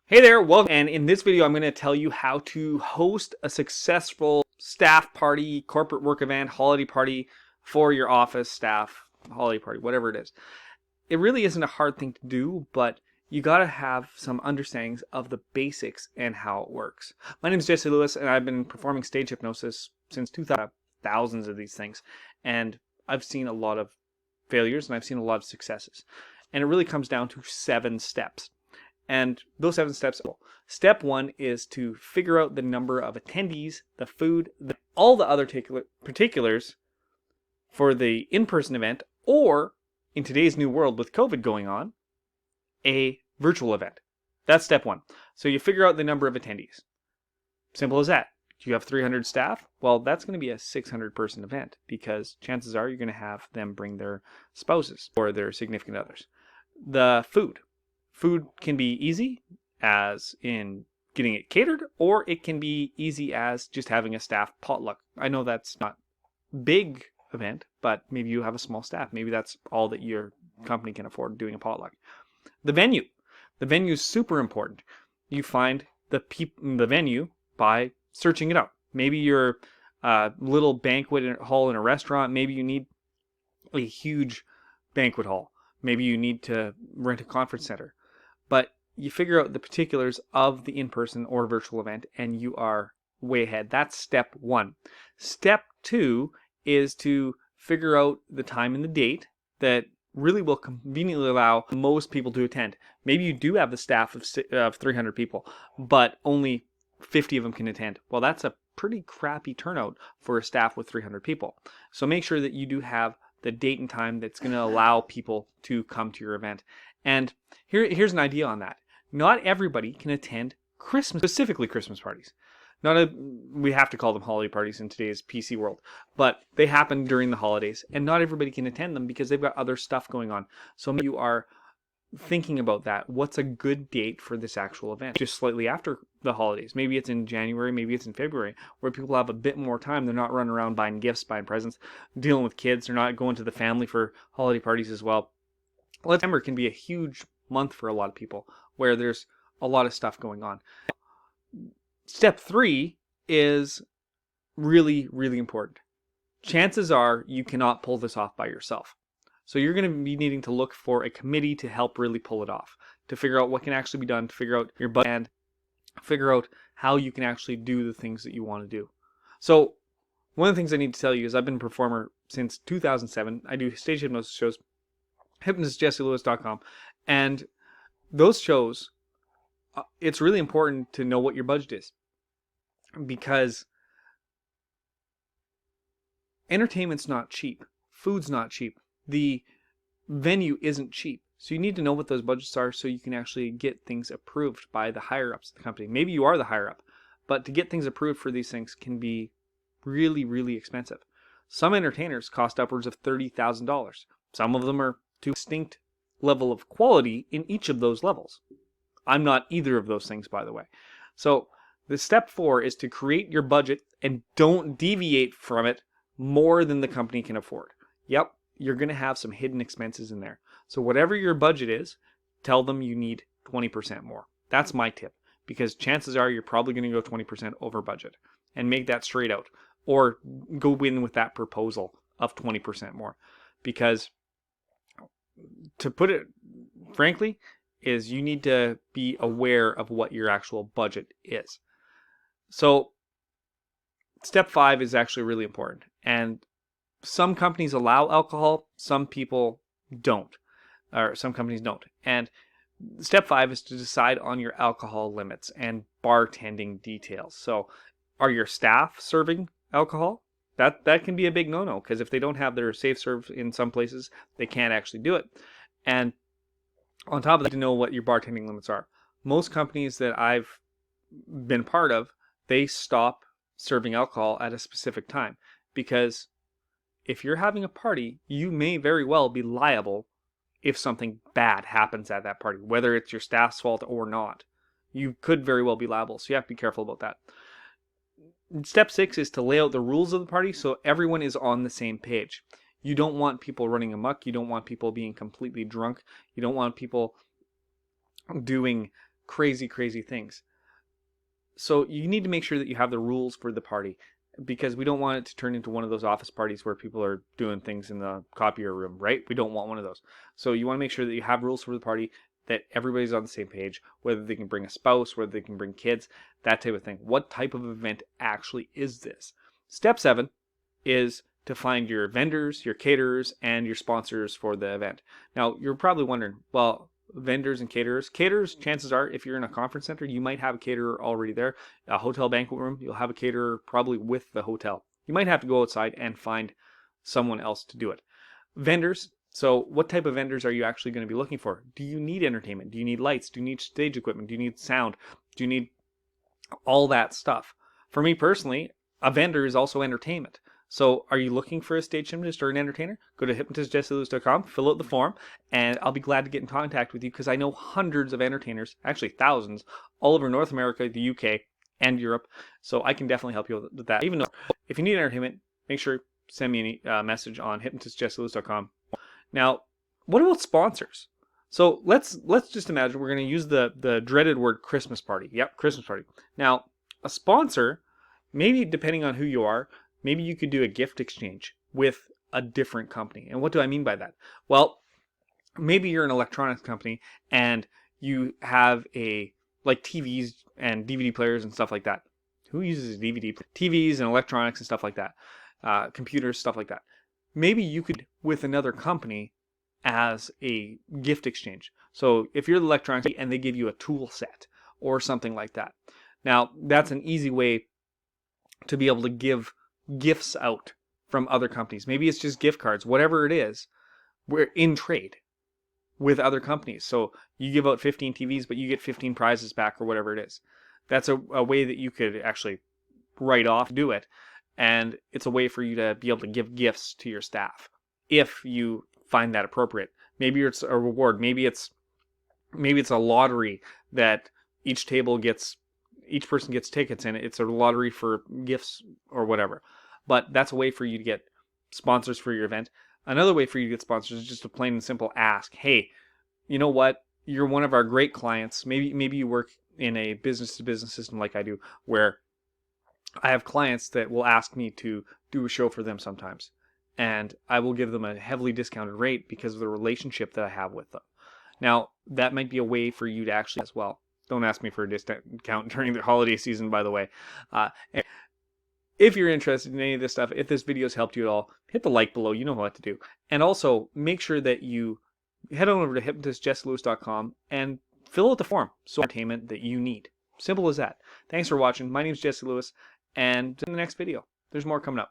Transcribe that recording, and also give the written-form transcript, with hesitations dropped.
Hey there, welcome. And in this video, I'm going to tell you how to host a successful staff party, corporate work event, holiday party for your office staff, holiday party, whatever it is. It really isn't a hard thing to do, but you got to have some understandings of the basics and how it works. My name is Jesse Lewis, and I've been performing stage hypnosis since 2000, thousands of these things. And I've seen a lot of failures and I've seen a lot of successes. And it really comes down to 7 steps. And those 7 steps. Step 1 is to figure out the number of attendees, the food, all the other particulars for the in-person event, or in today's new world with COVID going on, a virtual event. That's step 1. So you figure out the number of attendees. Simple as that. Do you have 300 staff? Well, that's going to be a 600-person event because chances are you're going to have them bring their spouses or their significant others. The food. Food can be easy, as in getting it catered, or it can be easy as just having a staff potluck. I know that's not a big event, but maybe you have a small staff. Maybe that's all that your company can afford, doing a potluck. The venue. The venue is super important. You find the venue by searching it up. Maybe your little banquet hall in a restaurant. Maybe you need a huge banquet hall. Maybe you need to rent a conference center. But you figure out the particulars of the in-person or virtual event and you are way ahead. That's step 1. Step 2 is to figure out the time and the date that really will conveniently allow most people to attend. Maybe you do have the staff of 300 people, but only 50 of them can attend. Well, that's a pretty crappy turnout for a staff with 300 people. So make sure that you do have the date and time that's going to allow people to come to your event. And here's an idea on that. Not everybody can attend Christmas, specifically Christmas parties. We have to call them holiday parties in today's PC world, but they happen during the holidays, and not everybody can attend them because they've got other stuff going on. So maybe you are thinking about that. What's a good date for this actual event? Just slightly after the holidays. Maybe it's in January, maybe it's in February, where people have a bit more time. They're not running around buying gifts, buying presents, dealing with kids. They're not going to the family for holiday parties as well. September can be a huge month for a lot of people where there's a lot of stuff going on. Step 3 is really, really important. Chances are you cannot pull this off by yourself. So you're going to be needing to look for a committee to help really pull it off, to figure out what can actually be done, to figure out your budget, and figure out how you can actually do the things that you want to do. So one of the things I need to tell you is I've been a performer since 2007. I do stage hypnosis shows, hypnosisjesselewis.com, and those shows, it's really important to know what your budget is, because entertainment's not cheap, food's not cheap, the venue isn't cheap. So you need to know what those budgets are so you can actually get things approved by the higher ups of the company. Maybe you are the higher up, but to get things approved for these things can be really, really expensive. Some entertainers cost upwards of $30,000. Some of them are to a distinct level of quality in each of those levels. I'm not either of those things, by the way. So the step 4 is to create your budget and don't deviate from it more than the company can afford. Yep, you're going to have some hidden expenses in there. So whatever your budget is, tell them you need 20% more. That's my tip, because chances are you're probably going to go 20% over budget, and make that straight out, or go in with that proposal of 20% more. Because to put it frankly, is you need to be aware of what your actual budget is. So step 5 is actually really important. And some companies allow alcohol, some people don't, or some companies don't. And step 5 is to decide on your alcohol limits and bartending details. So are your staff serving alcohol? That can be a big no-no, because if they don't have their safe serve in some places, they can't actually do it. And on top of that, to know what your bartending limits are. Most companies that I've been part of, they stop serving alcohol at a specific time, because if you're having a party, you may very well be liable if something bad happens at that party, whether it's your staff's fault or not. You could very well be liable, so you have to be careful about that. Step 6 is to lay out the rules of the party so everyone is on the same page. You don't want people running amok. You don't want people being completely drunk. You don't want people doing crazy, crazy things. So you need to make sure that you have the rules for the party, because we don't want it to turn into one of those office parties where people are doing things in the copier room, right? We don't want one of those. So you want to make sure that you have rules for the party, that everybody's on the same page, whether they can bring a spouse, whether they can bring kids, that type of thing. What type of event actually is this? Step 7 is to find your vendors, your caterers, and your sponsors for the event. Now, you're probably wondering, well, vendors and caterers. Caterers, chances are, if you're in a conference center, you might have a caterer already there. A hotel banquet room, you'll have a caterer probably with the hotel. You might have to go outside and find someone else to do it. Vendors. So what type of vendors are you actually going to be looking for? Do you need entertainment? Do you need lights? Do you need stage equipment? Do you need sound? Do you need all that stuff? For me personally, a vendor is also entertainment. So are you looking for a stage hypnotist or an entertainer? Go to hypnotistjesselewis.com, fill out the form, and I'll be glad to get in contact with you, because I know hundreds of entertainers, actually thousands, all over North America, the UK, and Europe. So I can definitely help you with that. Even though if you need entertainment, make sure send me a message on hypnotistjesselewis.com. Now, what about sponsors? So let's just imagine we're going to use the dreaded word Christmas party. Yep, Christmas party. Now, a sponsor, maybe depending on who you are, maybe you could do a gift exchange with a different company. And what do I mean by that? Well, maybe you're an electronics company and you have like TVs and DVD players and stuff like that. Who uses DVD? TVs and electronics and stuff like that. Computers, stuff like that. Maybe you could with another company as a gift exchange. So if you're the electronics and they give you a tool set or something like that. Now, that's an easy way to be able to give gifts out from other companies. Maybe it's just gift cards, whatever it is. We're in trade with other companies. So you give out 15 TVs, but you get 15 prizes back or whatever it is. That's a way that you could actually write off, do it. And it's a way for you to be able to give gifts to your staff if you find that appropriate. Maybe it's a reward. Maybe it's a lottery that each person gets tickets in it. It's a lottery for gifts or whatever. But that's a way for you to get sponsors for your event. Another way for you to get sponsors is just a plain and simple ask. Hey, you know what? You're one of our great clients. Maybe you work in a business-to-business system like I do, where I have clients that will ask me to do a show for them sometimes. And I will give them a heavily discounted rate because of the relationship that I have with them. Now, that might be a way for you to actually as well. Don't ask me for a discount during the holiday season, by the way. If you're interested in any of this stuff, if this video has helped you at all, hit the like below. You know what to do. And also, make sure that you head on over to hypnotistjesselewis.com and fill out the form. So entertainment that you need. Simple as that. Thanks for watching. My name is Jesse Lewis, and in the next video, there's more coming up.